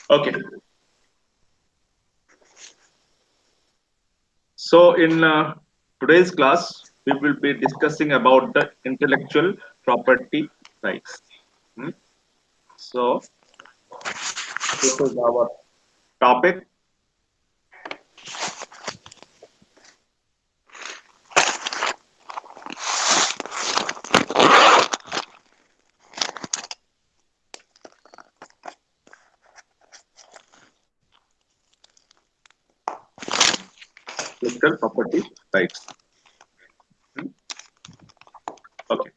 Okay. So in today's class, we will be discussing about the intellectual property rights. Hmm. So this is our topic. Intellectual property rights. Hmm. Okay.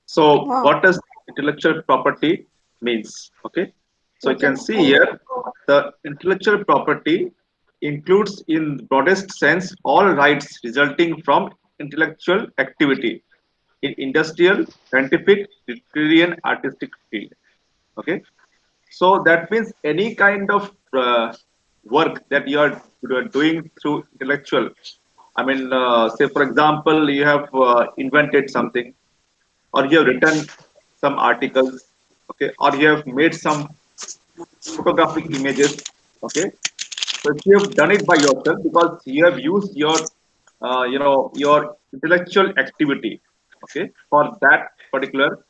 So Wow. what does intellectual property means? Okay. So you can Okay. see here the intellectual property includes in broadest sense all rights resulting from intellectual activity in industrial, scientific, literary, and artistic field. Okay, so that means any kind of work that you are doing through intellectual. I mean, say for example, you have invented something, or you have written some articles, okay, or you have made some photographic images, okay. So if you have done it by yourself because you have used your intellectual activity, okay, for that particular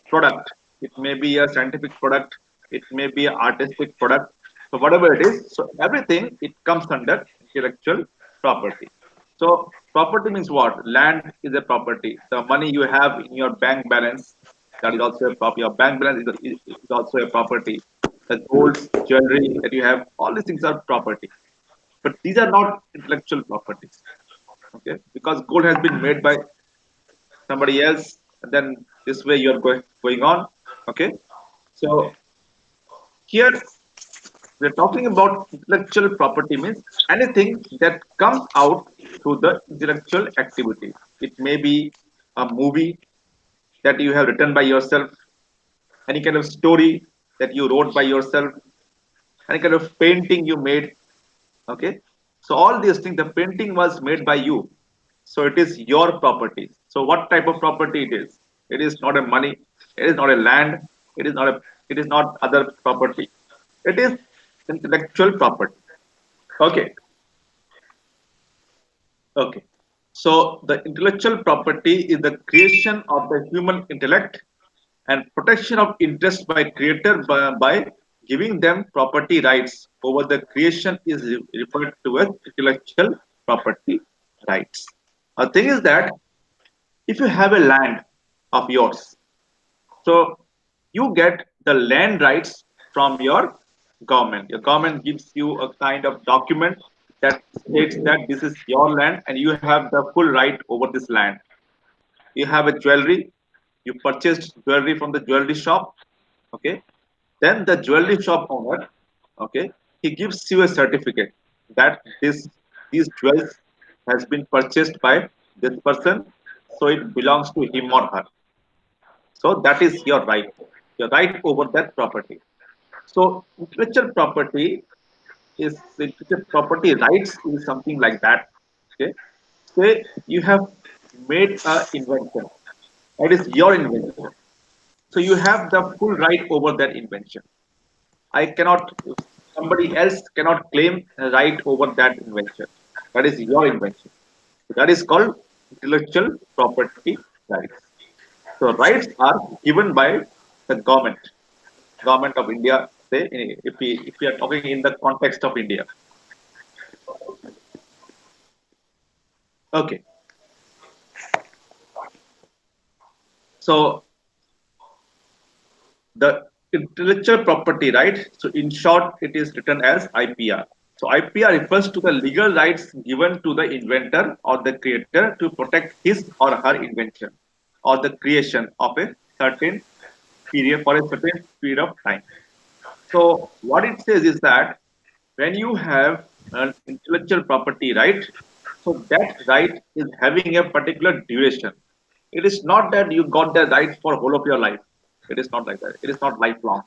product. It may be a scientific product, it may be an artistic product. So whatever it is, so everything it comes under intellectual property. So property means what? Land is a property. The money you have in your bank balance, that is also a property. Your bank balance is also a property. The gold, jewelry that you have, all these things are property. But these are not intellectual properties. Okay, because gold has been made by somebody else, and then this way you are going on. Okay, so here we're talking about intellectual property means anything that comes out through the intellectual activity. It may be a movie that you have written by yourself, any kind of story that you wrote by yourself, any kind of painting you made. Okay, so all these things, the painting was made by you, so it is your property. So what type of property it is? It is not a money, it is not a land, it is not a, it is not other property, it is intellectual property. Okay. Okay. So the intellectual property is the creation of the human intellect and protection of interest by creator by giving them property rights over the creation is referred to as intellectual property rights. The thing is that if you have a land of yours, so you get the land rights from your government. Your government gives you a kind of document that states that this is your land and you have the full right over this land. You have a jewelry, you purchased jewelry from the jewelry shop, okay. Then the jewelry shop owner, okay, he gives you a certificate that these jewels has been purchased by this person, so it belongs to him or her. So that is your right over that property. So intellectual property is intellectual property rights is something like that. Okay, say you have made a invention. That is your invention. So you have the full right over that invention. I cannot, somebody else cannot claim a right over that invention. That is your invention. So that is called intellectual property rights. So rights are given by the government of India. Say if we are talking in the context of India. Okay. So the intellectual property right. So in short, it is written as IPR. So IPR refers to the legal rights given to the inventor or the creator to protect his or her invention or the creation of a certain period for a certain period of time. So what it says is that when you have an intellectual property right, so that right is having a particular duration. It is not that you got the right for whole of your life. It is not like that. It is not lifelong.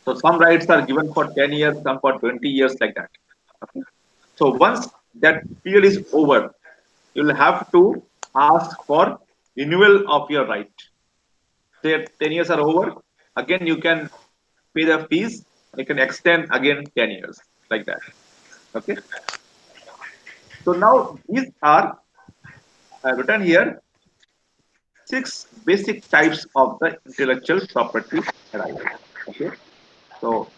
So some rights are given for 10 years, some for 20 years, like that. Okay. So once that period is over, you'll have to ask for renewal of your right. Say 10 years are over, again you can pay the fees, you can extend again 10 years, like that. Okay. So now these are written here six basic types of the intellectual property right. Okay. So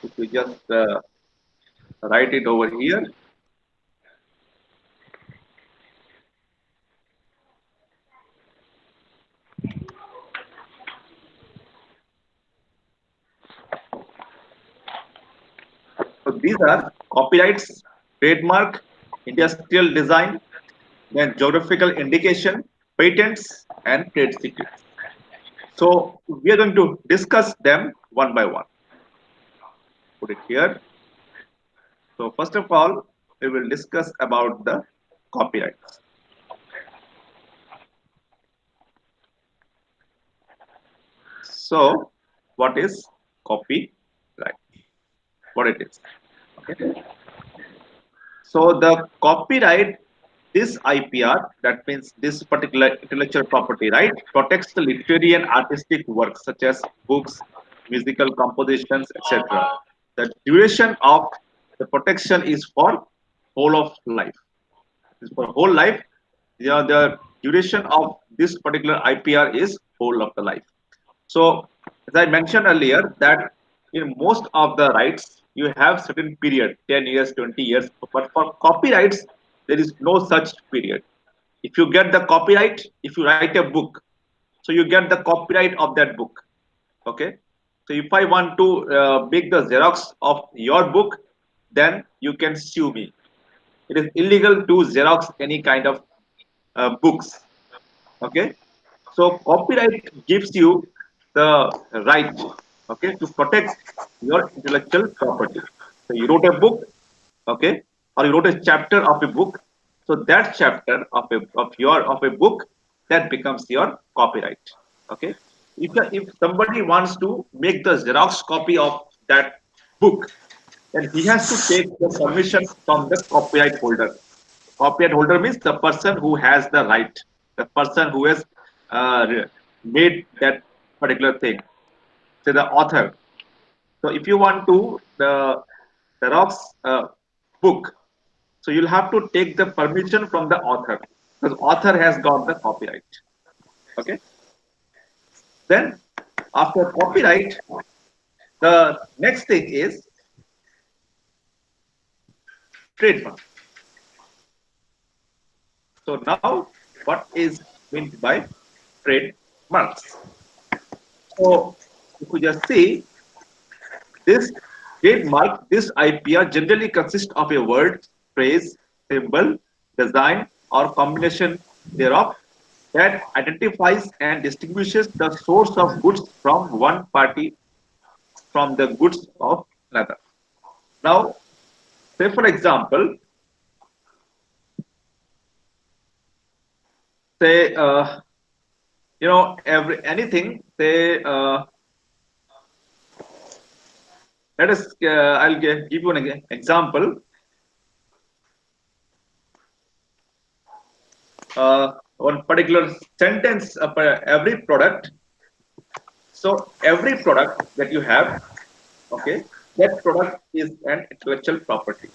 if we just write it over here. So these are copyrights, trademark, industrial design, then geographical indication, patents, and trade secrets. So we are going to discuss them one by one. Put it here. So first of all, we will discuss about the copyrights. So what is copyright? What it is? Okay. So the copyright, this IPR, that means this particular intellectual property right, protects the literary and artistic works such as books, musical compositions, etc. The duration of the protection is for whole of life. It's for whole life. Yeah, the duration of this particular IPR is whole of the life. So, as I mentioned earlier, that in most of the rights you have certain period, 10 years, 20 years, but for copyrights there is no such period. If you get the copyright, if you write a book, so you get the copyright of that book. Okay. So if I want to make the Xerox of your book, then you can sue me. It is illegal to Xerox any kind of books. Okay. So copyright gives you the right, okay, to protect your intellectual property. So you wrote a book, okay, or you wrote a chapter of a book. So that chapter of a book, that becomes your copyright. Okay. If somebody wants to make the Xerox copy of that book, then he has to take the permission from the copyright holder. Copyright holder means the person who has the right, the person who has made that particular thing. Say the author. So if you want to the Xerox book, so you'll have to take the permission from the author because author has got the copyright. Okay. Then after copyright, the next thing is trademark. So now, what is meant by trademarks? So if we just see this trademark, this IPR generally consists of a word, phrase, symbol, design, or combination thereof that identifies and distinguishes the source of goods from one party from the goods of another. Now, say for example, say every anything. Say let us. I'll give you an example. One particular sentence of every product. So every product that you have, okay, that product is an intellectual property.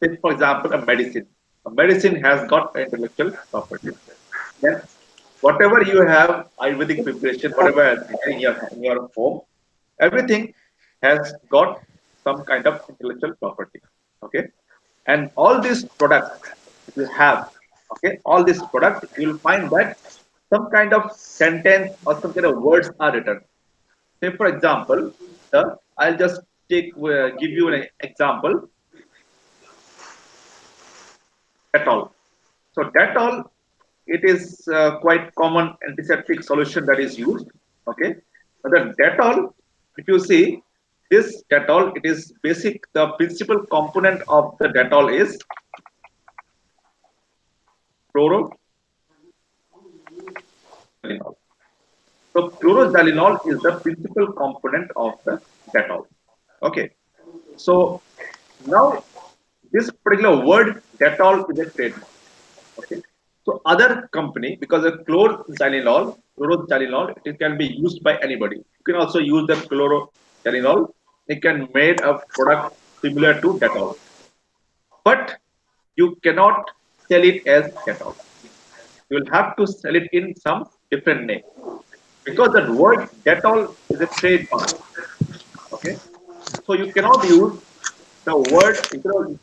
Say for example, a medicine. A medicine has got intellectual property. Then whatever you have, Ayurvedic preparation, whatever in your home, everything has got some kind of intellectual property. Okay, and all these products you have, okay, all these products you'll find that some kind of sentence or some kind of words are written. Say for example, I'll just give you an example. Dettol. So Dettol, it is quite common antiseptic solution that is used. Okay, but the Dettol, if you see this Dettol, it is basic. The principal component of the Dettol is chloroxylenol. So chloroxylenol is the principal component of the Dettol. Okay, so now this particular word Dettol is a trademark. Okay, So other company, because the chlorothalonil, it can be used by anybody. You can also use the chlorothalonil. It can made a product similar to Dettol, but you cannot sell it as Dettol. You will have to sell it in some different name because the word Dettol is a trademark. Okay, so you cannot use the word.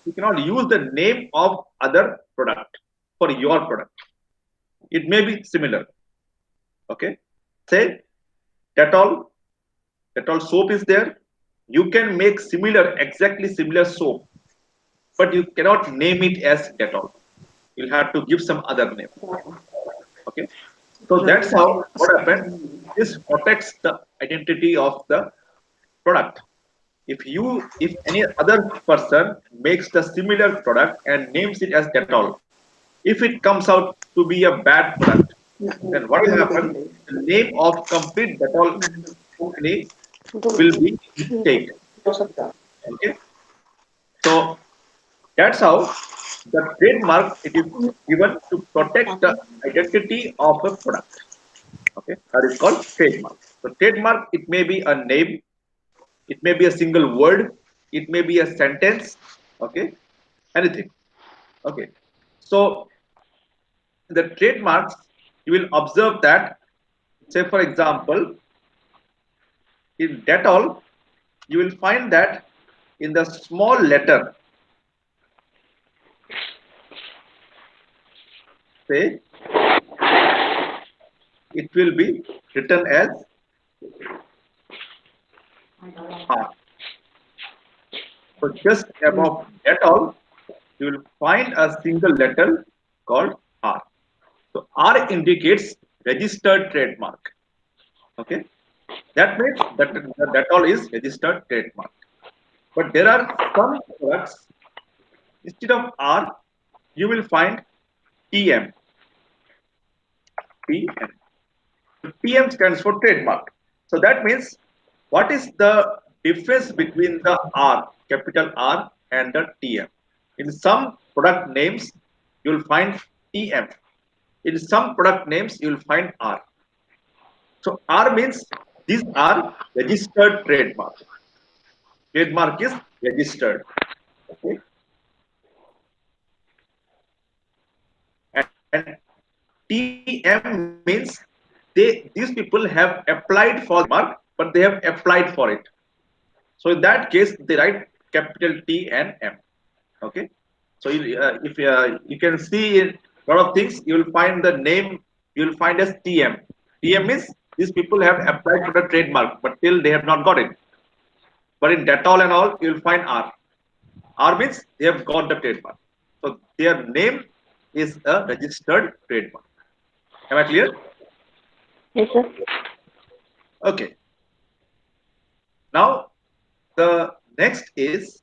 You cannot use the name of other product for your product. It may be similar. Okay, say Dettol, Dettol soap is there. You can make similar, exactly similar soap, but you cannot name it as Dettol. You'll have to give some other name. Okay, so that's how what happens. This protects the identity of the product. If any other person makes the similar product and names it as Dettol, if it comes out to be a bad product, then what will happen? The name of complete Dettol company will be mistake. Okay, so that's how the trademark it is given to protect the identity of a product. Okay, that is called trademark. So trademark, it may be a name, it may be a single word, it may be a sentence. Okay, anything. Okay, so the trademarks, you will observe that, say for example, in Dettol, you will find that in the small letter, say it will be written as R. So just above Dettol, you will find a single letter called R. So R indicates registered trademark. Okay, that means that all is registered trademark. But there are some products, instead of R, you will find TM. TM. So TM stands for trademark. So that means what is the difference between the R, capital R, and the TM? In some product names, you will find TM. In some product names, you will find R. So R means these are registered trademark. Trademark is registered. Okay. And TM means these people have applied for mark, but they have applied for it. So in that case, they write capital T and M. Okay. So if you can see in a lot of things, you will find the name. You will find as TM. TM means these people have applied for the trademark, but still they have not got it. But in Dettol and all, you will find R. R means they have got the trademark. So their name is a registered trademark. Am I clear? Yes, sir. Okay. Now the next is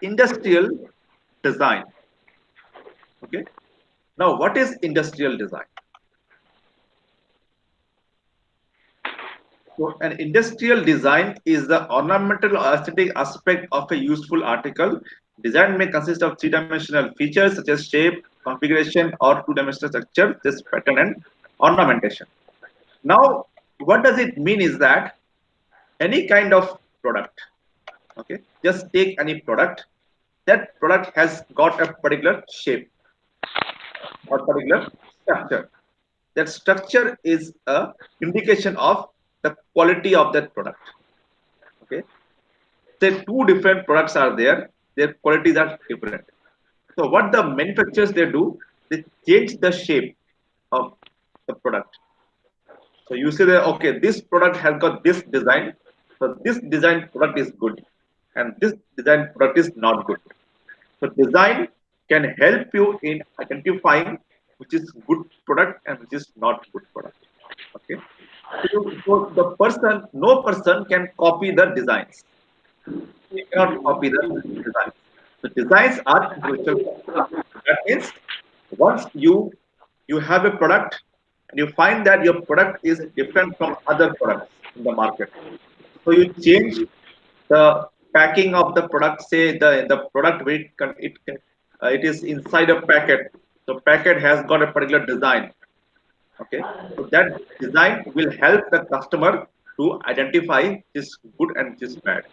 industrial design. Okay. Now what is industrial design? So an industrial design is the ornamental or aesthetic aspect of a useful article. Design may consist of three-dimensional features such as shape, configuration, or two-dimensional structure, this pattern and ornamentation. Now, what does it mean is that any kind of product, okay, just take any product, that product has got a particular shape or particular structure. That structure is a indication of the quality of that product. Okay, say two different products are there, their qualities are different. So what the manufacturers they do, they change the shape of the product. So you say that okay, this product has got this design, so this design product is good and this design product is not good. So design can help you in identifying which is good product and which is not good product. Okay, so the person, no person can copy the designs. You cannot copy the designs. The designs are intellectual property. That means once you have a product and you find that your product is different from other products in the market, so you change the packing of the product, say the product it is inside a packet. So packet has got a particular design. Okay, so that design will help the customer to identify this good and this bad.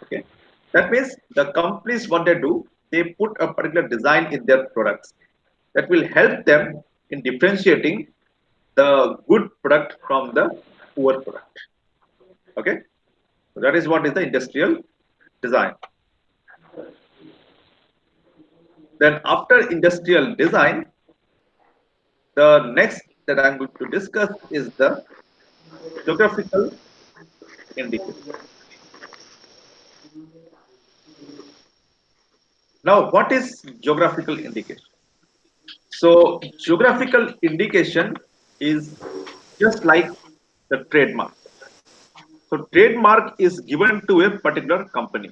Okay, that means the companies, what they do, they put a particular design in their products that will help them in differentiating the good product from the poor product. Okay, so that is what is the industrial design. Then after industrial design, the next that I'm going to discuss is the geographical indication. Now, what is geographical indication? So, geographical indication is just like the trademark. So, trademark is given to a particular company.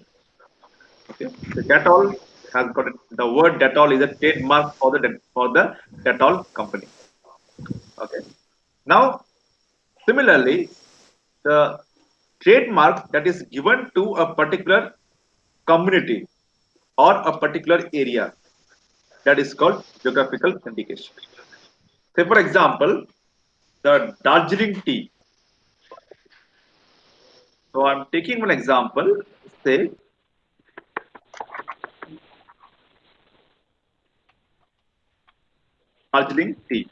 Okay, the Dettol has got it. The word Dettol is a trademark for the Dettol company. Okay. Now, similarly, the trademark that is given to a particular community or a particular area, that is called geographical indication. Say, for example, the Darjeeling tea. So I'm taking one example. Say Darjeeling tea.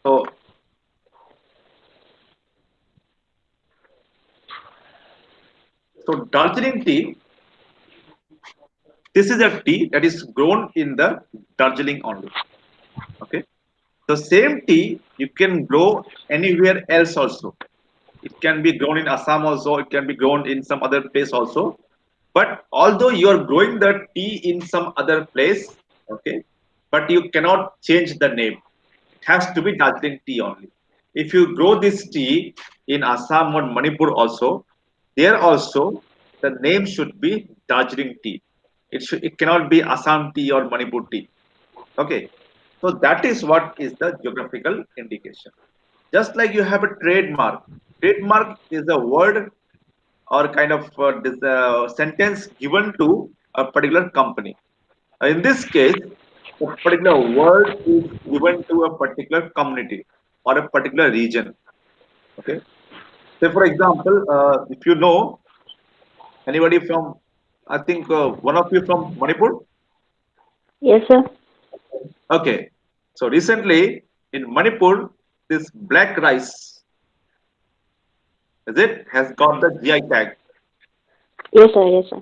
So Darjeeling tea. This is a tea that is grown in the Darjeeling only. Okay. The same tea you can grow anywhere else also. It can be grown in Assam also. It can be grown in some other place also. But although you are growing the tea in some other place, okay, but you cannot change the name. It has to be Darjeeling tea only. If you grow this tea in Assam or Manipur also, there also the name should be Darjeeling tea. It cannot be Assam tea or Manipur tea. Okay, so that is what is the geographical indication. Just like you have a trademark. Trademark is a word or kind of sentence given to a particular company. In this case, a particular word is given to a particular community or a particular region. Okay. Say, for example, if you know anybody from, I think one of you from Manipur. Yes, sir. Okay. So recently in Manipur, this black rice, is it, has got the GI tag. Yes, sir. Yes, sir.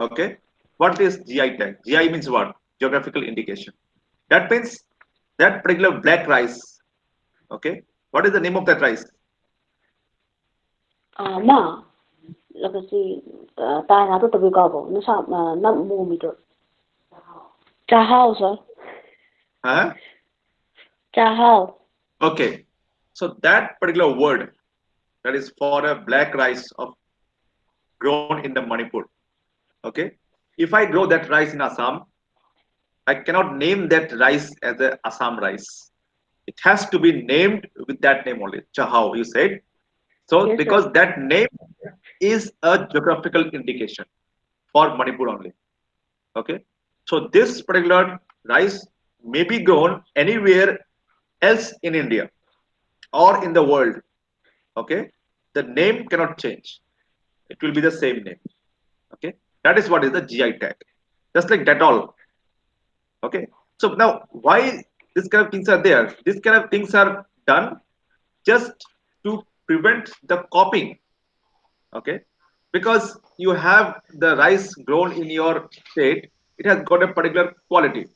Okay. What is GI tag? GI means what? Geographical indication. That means that particular black rice. Okay. What is the name of that rice? Ma, kasi tayo na to tabi ka po. Nasa na mumi to. Chahao, sir. Huh? Chahao. Okay. So that particular word that is for a black rice of grown in the Manipur. Okay. If I grow that rice in Assam, I cannot name that rice as a Assam rice. It has to be named with that name only. Chahao, you said. So Yes, sir. because that name is a geographical indication for Manipur only. Okay. So this particular rice may be grown anywhere else in India or in the world. Okay. The name cannot change. It will be the same name. Okay. That is what is the GI tag. Just like Dettol. Okay. So now why this kind of things are there? These kind of things are done just to prevent the copying. Okay, because you have the rice grown in your state, it has got a particular quality.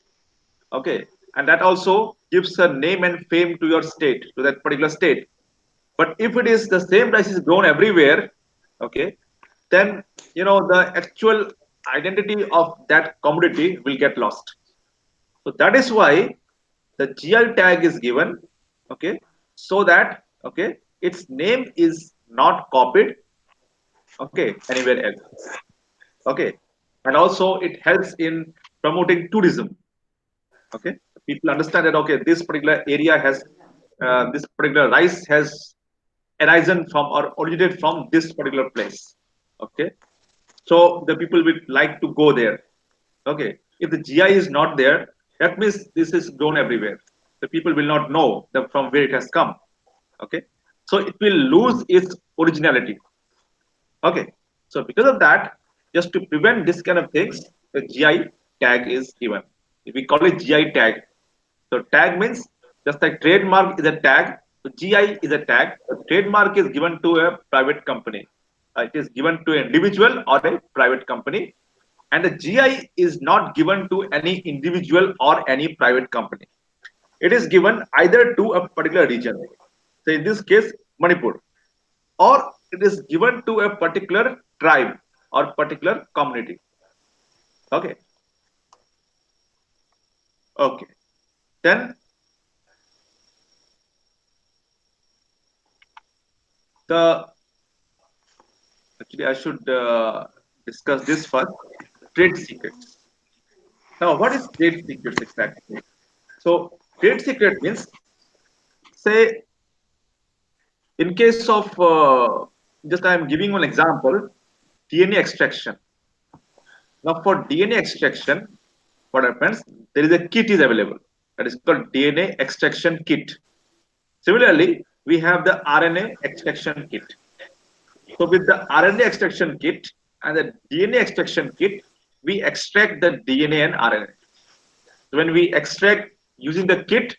Okay, and that also gives a name and fame to your state, to that particular state. But if it is the same rice is grown everywhere, okay, then the actual identity of that commodity will get lost. So that is why the GI tag is given, okay, so that its name is not copied, okay, anywhere else. Okay, and also it helps in promoting tourism. Okay, people understand that okay, this particular area has this particular rice has arisen from or originated from this particular place. Okay, so the people will like to go there. Okay, if the GI is not there, that means this is grown everywhere. The people will not know from where it has come. Okay, so it will lose its originality. Okay, so because of that, just to prevent this kind of things, the GI tag is given. We call it GI tag. So tag means just like trademark is a tag, so GI is a tag. A trademark is given to a private company. It is given to an individual or a private company, and the GI is not given to any individual or any private company. It is given either to a particular region. So in this case, Manipur, or it is given to a particular tribe or particular community. Okay, okay. Then the actually I should discuss this first. Trade secrets. Now, what is trade secrets exactly? So, trade secret means, say, in case of just I am giving one example, DNA extraction. Now, for DNA extraction, what happens? There is a kit is available that is called DNA extraction kit. Similarly, we have the RNA extraction kit. So with the RNA extraction kit and the DNA extraction kit, we extract the DNA and RNA. So when we extract using the kit,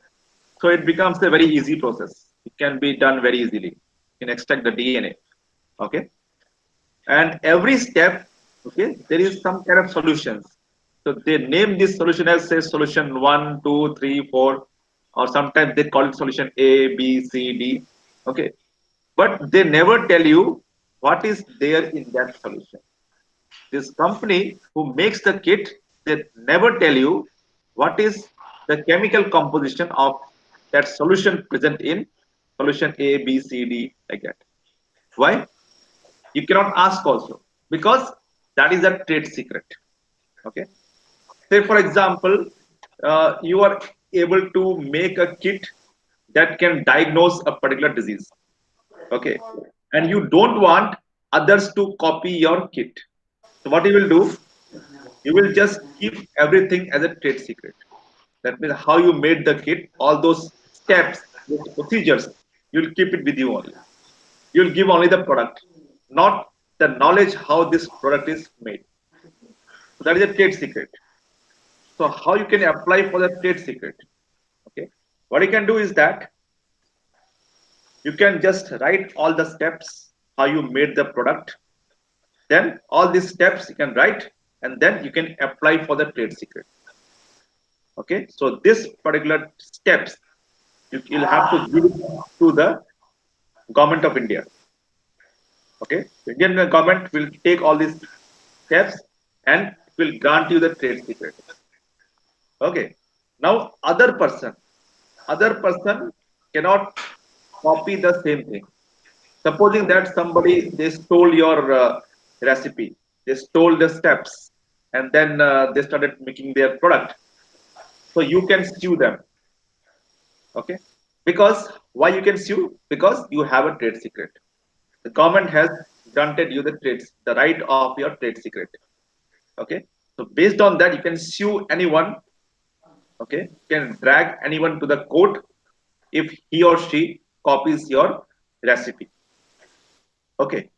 so it becomes a very easy process. It can be done very easily. You can extract the DNA. Okay. And every step, okay, there is some kind of solutions. So they name this solution as say solution 1, 2, 3, 4, or sometimes they call it solution A, B, C, D. Okay. But they never tell you what is there in that solution. This company who makes the kit, they never tell you what is the chemical composition of that solution present in solution A, B, C, D, like that. Why? You cannot ask also because that is a trade secret. Okay. Say for example, you are able to make a kit that can diagnose a particular disease. Okay, and you don't want others to copy your kit. So what you will do, you will just keep everything as a trade secret. That means how you made the kit, all those steps, those procedures, you'll keep it with you only. You'll give only the product, not the knowledge how this product is made. So that is a trade secret. So how you can apply for the trade secret? Okay, what you can do is that you can just write all the steps how you made the product. Then all these steps you can write, and then you can apply for the trade secret. Okay, so this particular steps you'll have to give it to the government of India. Okay, the Indian government will take all these steps and will grant you the trade secret. Okay, now other person cannot copy the same thing. Supposing that somebody they stole your recipe, they stole the steps, and then they started making their product. So you can sue them. Okay, because why you can sue? Because you have a trade secret. The government has granted you the right of your trade secret. Okay, so based on that, you can sue anyone. Okay, you can drag anyone to the court if he or she copies your recipe. Okay,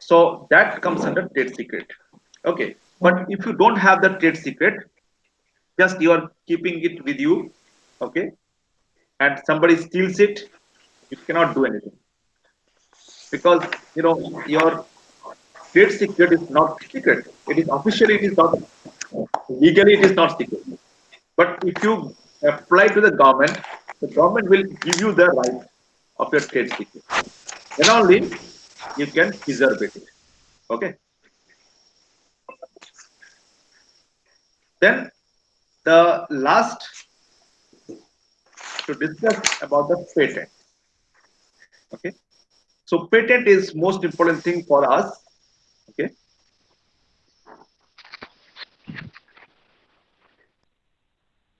so that comes under trade secret. Okay, but if you don't have the trade secret, just you are keeping it with you. Okay, and somebody steals it, you cannot do anything because your trade secret is not secret. It is officially, it is not legally, it is not secret. But if you apply to the government will give you the right of your trade secret. Then only you can preserve it. Okay. Then the last to discuss about the patent. Okay. So patent is most important thing for us. Okay.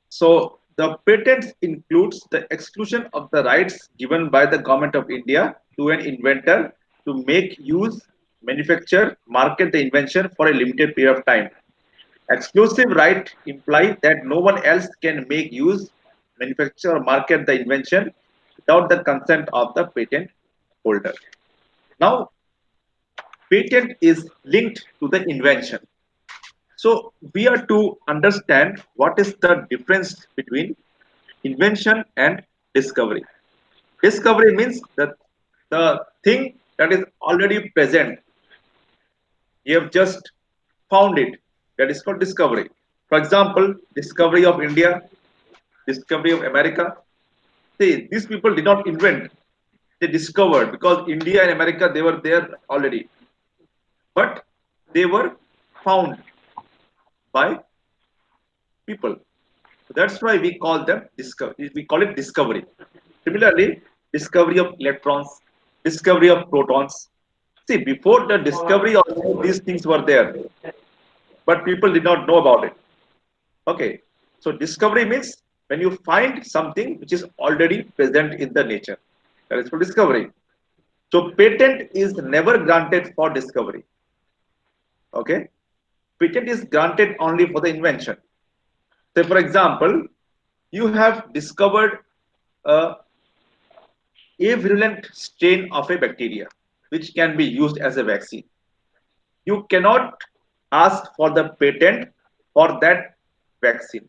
So the patents includes the exclusion of the rights given by the government of India to an inventor to make, use, manufacture, market the invention for a limited period of time. Exclusive right implies that no one else can make use, manufacture, or market the invention without the consent of the patent holder. Now, patent is linked to the invention. So, we are to understand what is the difference between invention and discovery. Discovery means that the thing that is already present, you have just found it. That is called discovery. For example, discovery of India, discovery of America. See, these people did not invent; they discovered because India and America they were there already, but they were found by people. So that's why we call them discovery. We call it discovery. Similarly, discovery of electrons, discovery of protons. See, before the discovery, also these things were there, but people did not know about it. Okay, so discovery means when you find something which is already present in the nature. That is for discovery. So patent is never granted for discovery. Okay, patent is granted only for the invention. Say, for example, you have discovered a virulent strain of a bacteria which can be used as a vaccine. You cannot ask for the patent for that vaccine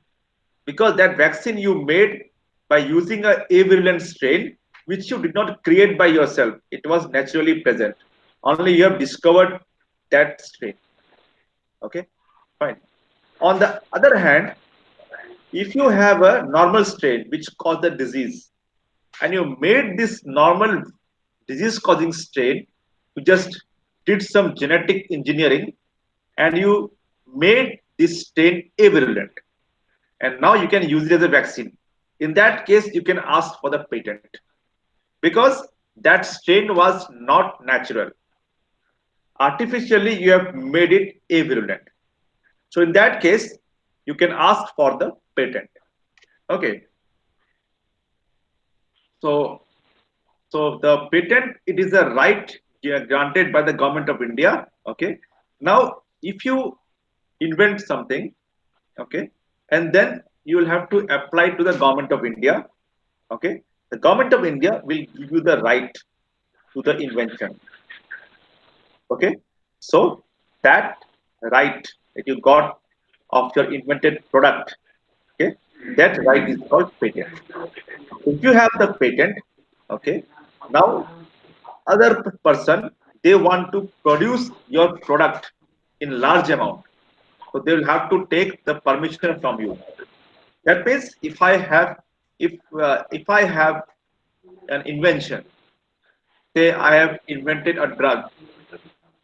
because that vaccine you made by using a virulent strain which you did not create by yourself. It was naturally present. Only you have discovered that strain. Okay, fine. On the other hand, if you have a normal strain which caused the disease and you made this normal disease causing strain, you just did some genetic engineering and you made this strain avirulent and now you can use it as a vaccine. In that case, you can ask for the patent because that strain was not natural. Artificially, you have made it avirulent. So in that case, you can ask for the patent. Okay. So so the patent it is a right granted by the government of India. Okay. Now, if you invent something, okay, and then you will have to apply to the government of India. Okay, the government of India will give you the right to the invention. Okay, so that right that you got of your invented product, okay, that right is called patent. If you have the patent, okay, now other person they want to produce your product in large amount, so they will have to take the permission from you. That means if I have an invention, say I have invented a drug.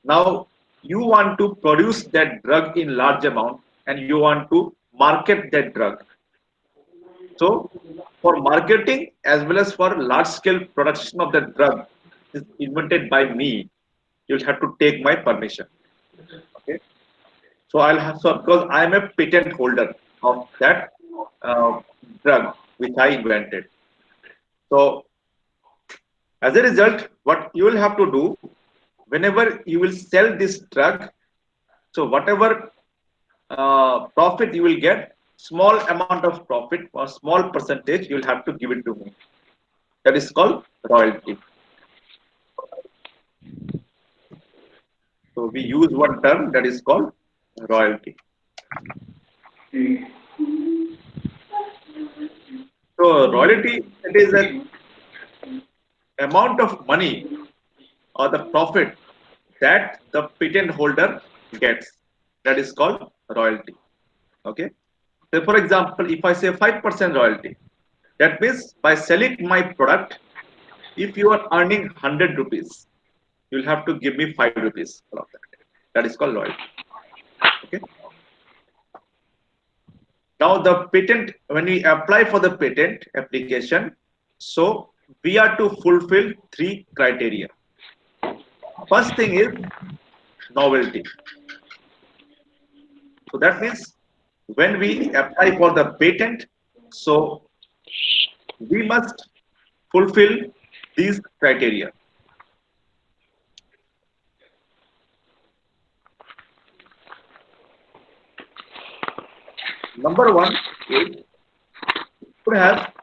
Now you want to produce that drug in large amount and you want to market that drug. So for marketing as well as for large scale production of the drug is invented by me, you'll have to take my permission. Okay. So I'll have so because I am a patent holder of that uh, drug which I invented. So as a result, what you will have to do whenever you will sell this drug, so whatever profit you will get, small amount of profit or small percentage you will have to give it to me. That is called royalty. So we use one term that is called royalty. So royalty it is an amount of money or the profit that the patent holder gets. That is called royalty. Okay. So for example, if I say 5% royalty, that means by selling my product, if you are earning 100 rupees, you'll have to give me 5 rupees for of that. That is called royalty. Okay. Now the patent, when we apply for the patent application, so we are to fulfill three criteria. First thing is novelty. So that means when we apply for the patent, so we must fulfill these criteria. Number one is should have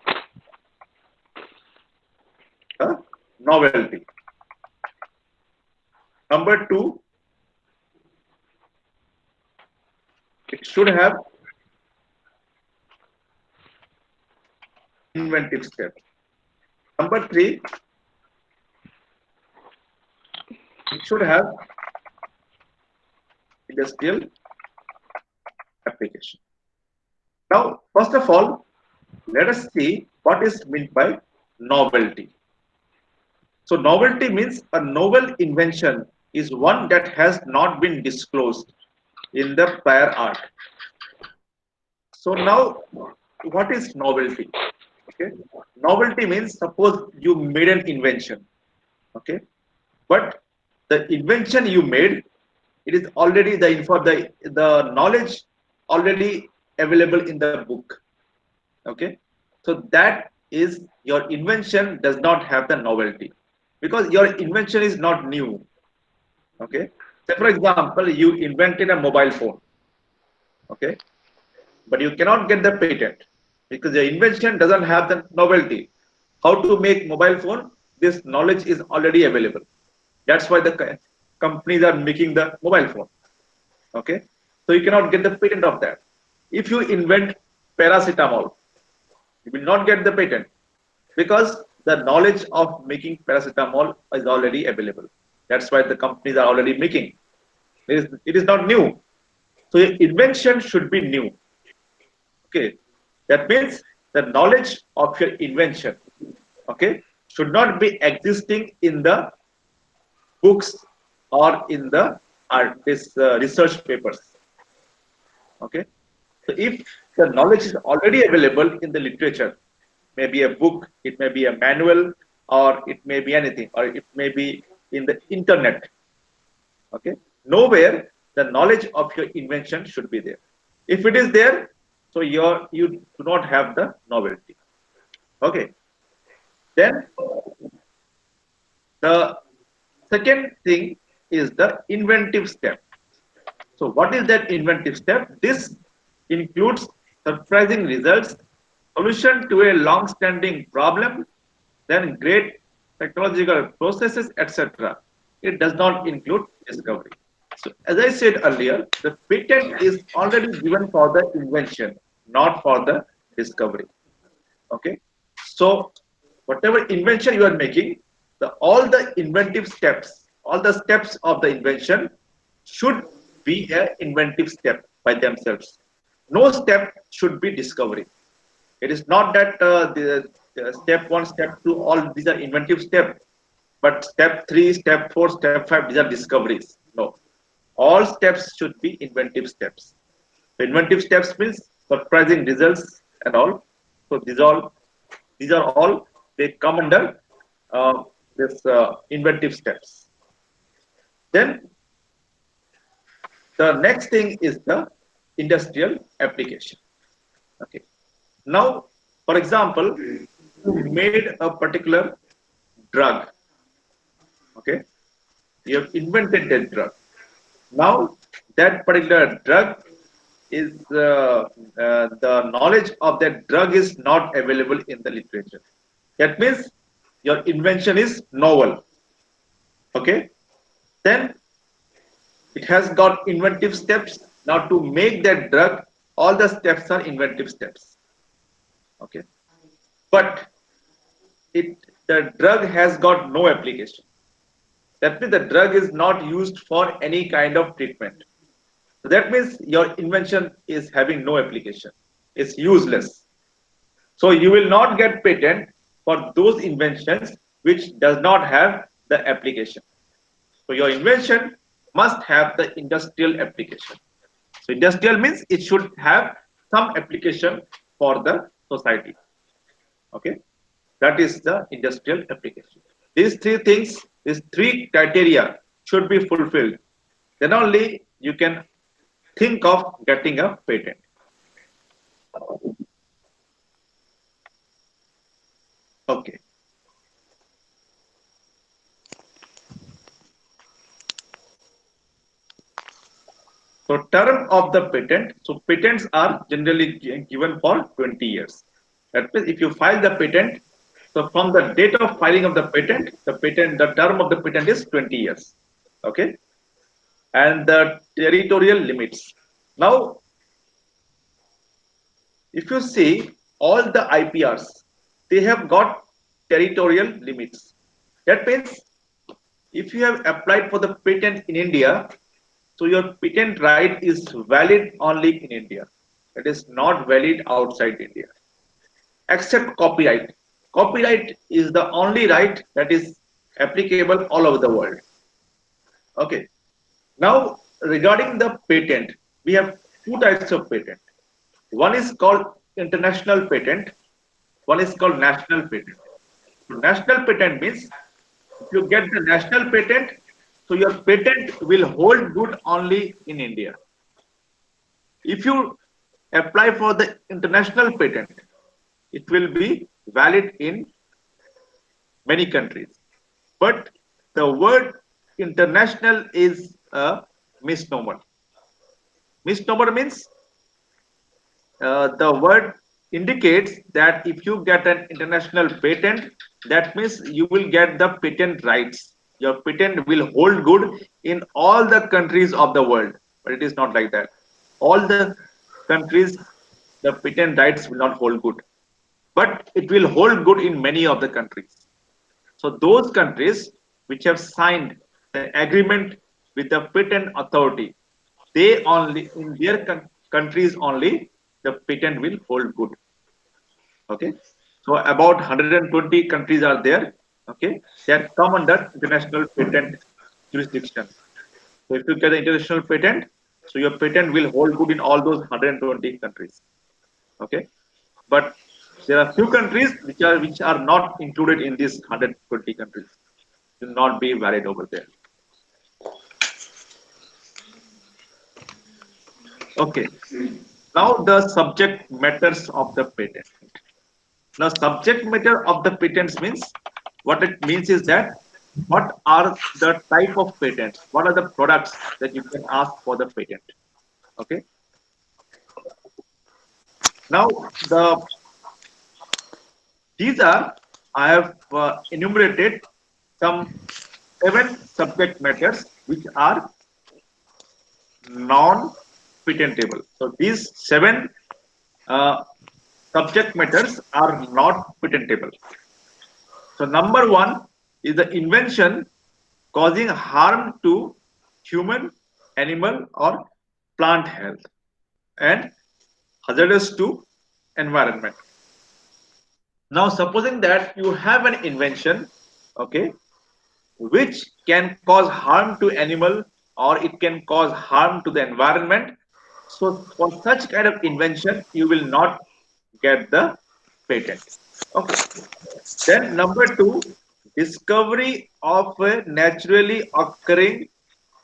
a novelty. Number two, it should have inventive steps. Number three, it should have industrial application. Now, first of all, let us see what is meant by novelty. So, novelty means a novel invention is one that has not been disclosed in the prior art. So, now what is novelty? Okay, novelty means suppose you made an invention, okay, but the invention you made, it is already the info, the knowledge already available in the book, okay. So that is your invention does not have the novelty because your invention is not new, okay. So for example, you invented a mobile phone, okay, but you cannot get the patent because the invention doesn't have the novelty. How to make mobile phone, this knowledge is already available. That's why the companies are making the mobile phone, okay. So you cannot get the patent of that. If you invent paracetamol, you will not get the patent because the knowledge of making paracetamol is already available. That's why the companies are already making. It is not new. So your invention should be new. Okay, that means the knowledge of your invention, okay, should not be existing in the books or in the this research papers. Okay, so if the knowledge is already available in the literature, maybe a book, it may be a manual, or it may be anything, or it may be in the internet. Okay, nowhere the knowledge of your invention should be there. If it is there, so you do not have the novelty. Okay, then the second thing is the inventive step. So what is that inventive step? This includes surprising results, solution to a long-standing problem, then great technological processes, etc. It does not include discovery. So as I said earlier, the patent is already given for the invention, not for the discovery. Okay. So whatever invention you are making, all the inventive steps, all the steps of the invention should be an inventive step by themselves. No step should be discovery. It is not that the step one, step two, all these are inventive steps, but step three, step four, step five, these are discoveries. No, all steps should be inventive steps. The inventive steps means surprising results and all. So these are all they come under this inventive steps. Then the next thing is the industrial application. Okay. Now, for example, you made a particular drug. Okay. You have invented that drug. Now, that particular drug is the knowledge of that drug is not available in the literature. That means your invention is novel. Okay. Then it has got inventive steps. Now, to make that drug, all the steps are inventive steps. Okay. But it the drug has got no application. That means the drug is not used for any kind of treatment. So that means your invention is having no application. It's useless. So you will not get patent for those inventions which does not have the application. So your invention must have the industrial application. So industrial means it should have some application for the society. Okay, that is the industrial application. These three things, these three criteria should be fulfilled. Then only you can think of getting a patent. Okay. So term of the patent. So patents are generally given for 20 years. That means if you file the patent, so from the date of filing of the term of the patent is 20 years. Okay, and the territorial limits. Now, if you see all the IPRs, they have got territorial limits. That means if you have applied for the patent in India, so your patent right is valid only in India. It is not valid outside India, except copyright. Copyright is the only right that is applicable all over the world. Okay. Now, regarding the patent, we have two types of patent. One is called international patent. One is called national patent. So national patent means if you get the national patent, so your patent will hold good only in India. If you apply for the international patent, it will be valid in many countries. But the word international is a misnomer. Misnomer means the word indicates that if you get an international patent, that means you will get the patent rights. Your patent will hold good in all the countries of the world, but it is not like that. All the countries, the patent rights will not hold good, but it will hold good in many of the countries. So those countries which have signed the agreement with the patent authority, they only in their countries only the patent will hold good. Okay, so about 120 countries are there. Okay, that come under international patent jurisdiction. So if you get an international patent, so your patent will hold good in all those 120 countries. Okay, but there are few countries which are not included in these 120 countries. Will not be valid over there. Okay. Now the subject matters of the patent. Now subject matter of the patents means what it means is that what are the type of patents? What are the products that you can ask for the patent? Okay. Now these are I have enumerated some 7 subject matters which are non-patentable. So these 7 subject matters are not patentable. So number one is the invention causing harm to human, animal, or plant health and hazardous to environment. Now, supposing that you have an invention, okay, which can cause harm to animal or it can cause harm to the environment. So for such kind of invention, you will not get the patent. Okay. Then number two, discovery of a naturally occurring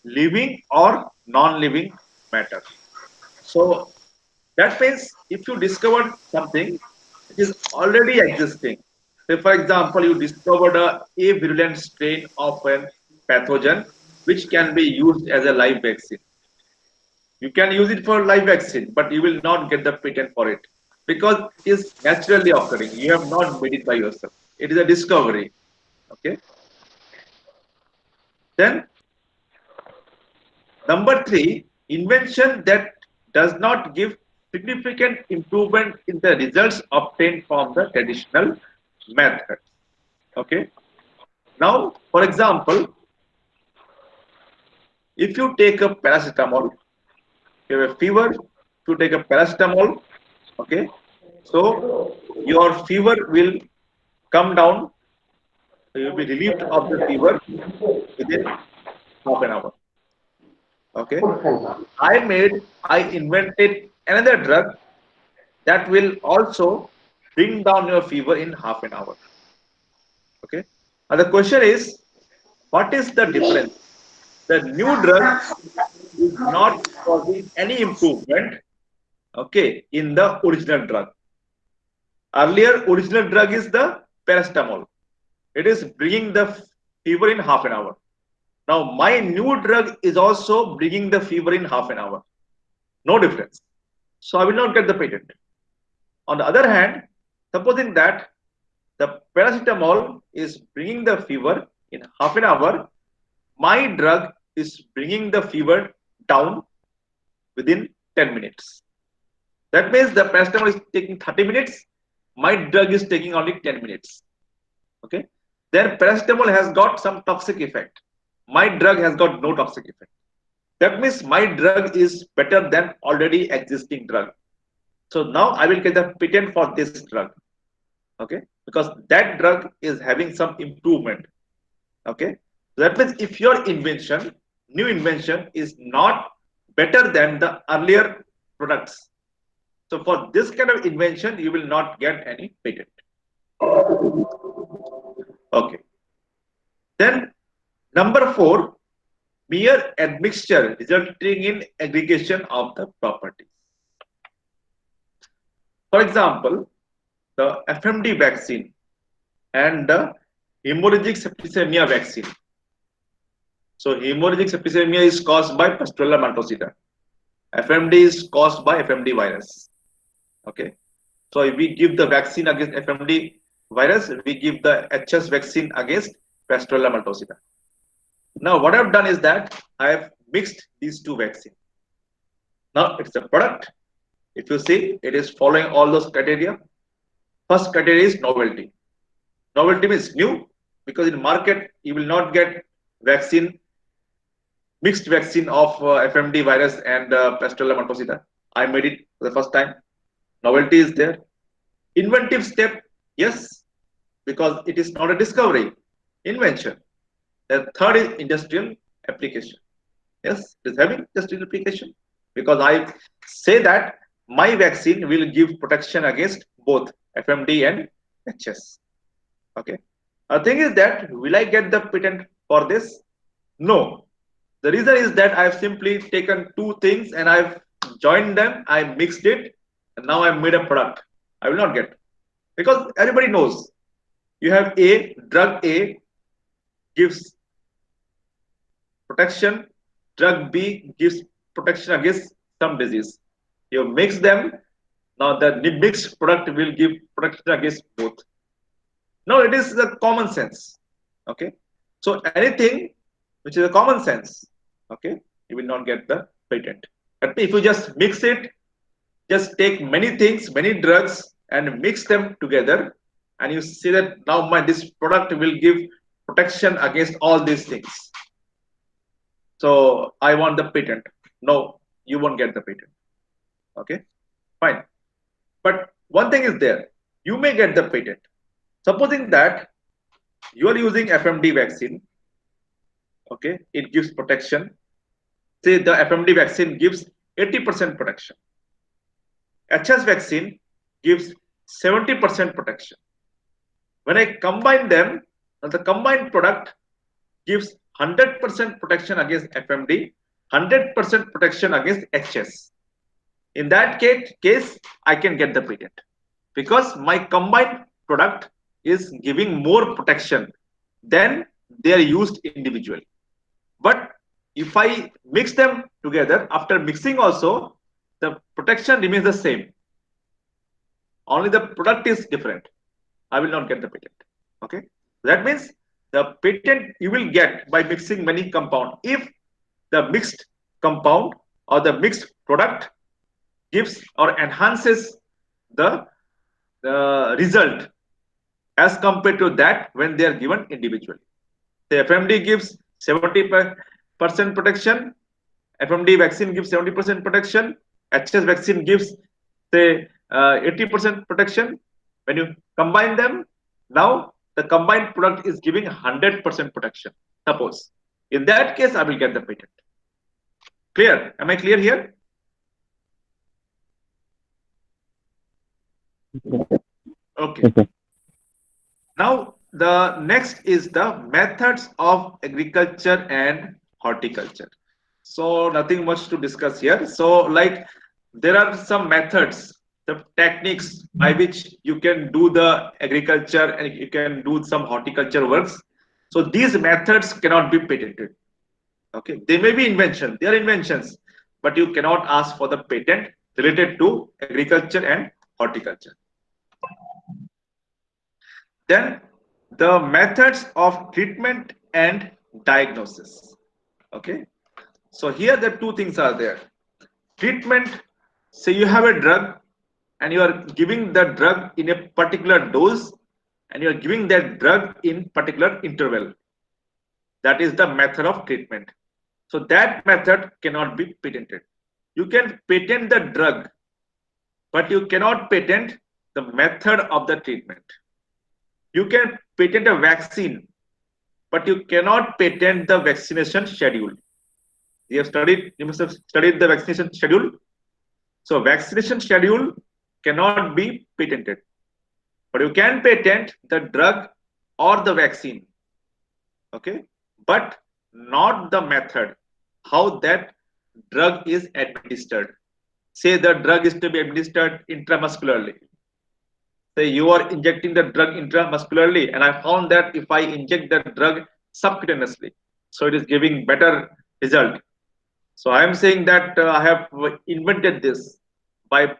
living or non-living matter. So that means if you discovered something which is already existing, say for example, you discovered a virulent strain of a pathogen which can be used as a live vaccine. You can use it for live vaccine, but you will not get the patent for it because it is naturally occurring. You have not made it by yourself. It is a discovery. Okay. Then number three, invention that does not give significant improvement in the results obtained from the traditional method. Okay. Now, for example, if you take a paracetamol, you have a fever, if you take a paracetamol, okay, so your fever will come down, you will be relieved of the fever within half an hour. Okay. I invented another drug that will also bring down your fever in half an hour. Okay. Now the question is, what is the difference? The new drug is not causing any improvement, okay, in the original drug. Earlier, original drug is the paracetamol. It is bringing the fever in half an hour. Now, my new drug is also bringing the fever in half an hour. No difference. So I will not get the patent. On the other hand, supposing that the paracetamol is bringing the fever in half an hour, my drug is bringing the fever down within 10 minutes. That means the paracetamol is taking 30 minutes, my drug is taking only 10 minutes. Okay. Then paracetamol has got some toxic effect. My drug has got no toxic effect. That means my drug is better than already existing drug. So now I will get the patent for this drug. Okay. Because that drug is having some improvement. Okay. So that means if your invention, new invention is not better than the earlier products. So for this kind of invention, you will not get any patent. Okay. Then number 4, mere admixture resulting in aggregation of the properties. For example, the FMD vaccine and the hemorrhagic septicemia vaccine. So hemorrhagic septicemia is caused by Pasteurella maltosida. FMD is caused by FMD virus. Okay. So if we give the vaccine against FMD virus, we give the HS vaccine against Pasteurella maltosida. Now what I've done is that I have mixed these two vaccines. Now it's a product. If you see, it is following all those criteria. First criteria is novelty. Novelty means new, because in market you will not get vaccine, mixed vaccine of FMD virus and Pasteurella maltosida. I made it for the first time. Novelty is there. Inventive step, yes, because it is not a discovery, invention. The third is industrial application. Yes, it is having industrial application, because I say that my vaccine will give protection against both FMD and HS. Okay. The thing is that, will I get the patent for this? No. The reason is that I've simply taken two things and I've joined them, I mixed it, and now I've made a product. I will not get, because everybody knows you have A, drug A gives protection, drug B gives protection against some disease. You mix them, now the mixed product will give protection against both. Now it is the common sense. Okay. So anything which is a common sense, okay, you will not get the patent. But if you just mix it, just take many things, many drugs, and mix them together, and you see that now this product will give protection against all these things. So I want the patent. No, you won't get the patent. Okay, fine. But one thing is there, you may get the patent. Supposing that you are using FMD vaccine, okay, it gives protection. Say the FMD vaccine gives 80% protection. HS vaccine gives 70% protection. When I combine them, the combined product gives 100% protection against FMD, 100% protection against HS. In that case, I can get the patent, because my combined product is giving more protection than they are used individually. But if I mix them together, after mixing also, the protection remains the same. Only the product is different. I will not get the patent. Okay. That means the patent you will get by mixing many compounds. If the mixed compound or the mixed product gives or enhances the result as compared to that when they are given individually. The FMD gives 70% protection, FMD vaccine gives 70% protection, HS vaccine gives say 80% protection. When you combine them, now the combined product is giving 100% protection. Suppose in that case, I will get the patent. Clear? Am I clear here? Okay. Now the next is the methods of agriculture and horticulture. So nothing much to discuss here. So like there are some methods, the techniques by which you can do the agriculture and you can do some horticulture works. So these methods cannot be patented. Okay, they may be invention, they are inventions, but you cannot ask for the patent related to agriculture and horticulture. Then the methods of treatment and diagnosis. Okay, so here the two things are there. Treatment, say you have a drug and you are giving the drug in a particular dose and you are giving that drug in particular interval. That is the method of treatment. So that method cannot be patented. You can patent the drug, but you cannot patent the method of the treatment. You can patent a vaccine, but you cannot patent the vaccination schedule. You must have studied the vaccination schedule. So vaccination schedule cannot be patented, but you can patent the drug or the vaccine. Okay, but not the method how that drug is administered. Say the drug is to be administered intramuscularly. Say you are injecting the drug intramuscularly, and I found that if I inject the drug subcutaneously, so it is giving better result. So I am saying that I have invented this by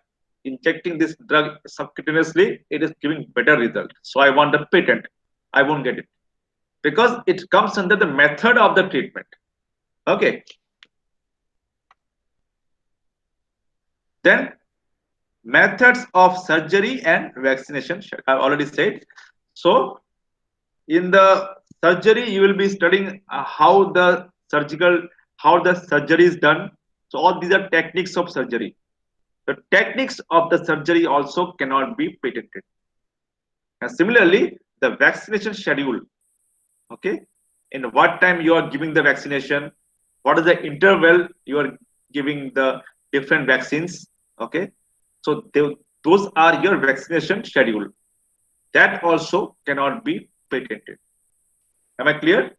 injecting this drug subcutaneously. It is giving better result. So I want the patent. I won't get it because it comes under the method of the treatment. Okay. Then methods of surgery and vaccination. I've already said. So in the surgery, you will be studying how the surgery is done. So all these are techniques of surgery. The techniques of the surgery also cannot be patented. And similarly, the vaccination schedule. Okay, in what time you are giving the vaccination, what is the interval you are giving the different vaccines. Okay, so those are your vaccination schedule. That also cannot be patented. Am I clear?